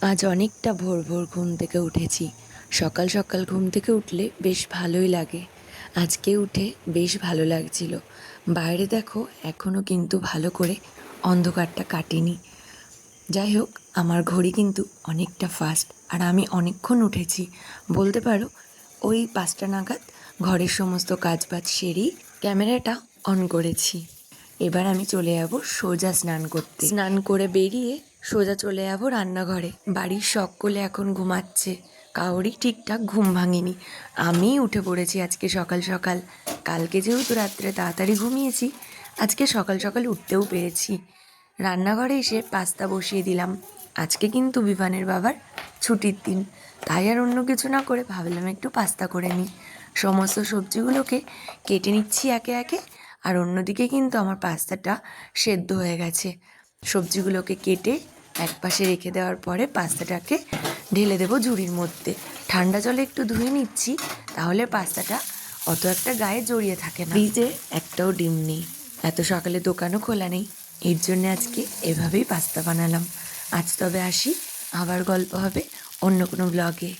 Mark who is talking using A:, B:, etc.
A: আজ অনেকটা ভোর ভোর ঘুম থেকে উঠেছি। সকাল সকাল ঘুম থেকে উঠলে বেশ ভালোই লাগে। আজকে উঠে বেশ ভালো লাগছিল। বাইরে দেখো এখনও কিন্তু ভালো করে অন্ধকারটা কাটেনি। যাই হোক, আমার ঘড়ি কিন্তু অনেকটা ফাস্ট আর আমি অনেকক্ষণ উঠেছি। বলতে পারো ওই 5টা নাগাদ ঘরের সমস্ত কাজবাজ সেরেই ক্যামেরাটা অন করেছি। এবার আমি চলে যাব সোজা স্নান করতে। স্নান করে বেরিয়ে সোজা চলে যাব রান্নাঘরে। বাড়ির সকলে এখন ঘুমাচ্ছে, কাউরই ঠিকঠাক ঘুম ভাঙেনি। আমিই উঠে পড়েছি আজকে সকাল সকাল। কালকে যেহেতু রাত্রে তাড়াতাড়ি ঘুমিয়েছি, আজকে সকাল সকাল উঠতেও পেরেছি। রান্নাঘরে এসে পাস্তা বসিয়ে দিলাম। আজকে কিন্তু বিভানের বাবার ছুটির দিন, তাই আর অন্য কিছু না করে ভাবলাম একটু পাস্তা করে নিই। সমস্ত সবজিগুলোকে কেটে নিচ্ছি একে একে, আর অন্যদিকে কিন্তু আমার পাস্তাটা সেদ্ধ হয়ে গেছে। সবজিগুলোকে কেটে একপাশে রেখে দেওয়ার পরে পাস্তাটাকে ঢেলে দেবো ঝুড়ির মধ্যে। ঠান্ডা জলে একটু ধুয়ে নিচ্ছি, তাহলে পাস্তাটা অত একটা গায়ে জড়িয়ে থাকে না। ফ্রিজে একটাও ডিম নেই, এত সকালে দোকানও খোলা নেই, এর জন্য আজকে এভাবেই পাস্তা বানালাম। আজ তবে আসি, আবার গল্প হবে অন্য কোনো ব্লগে।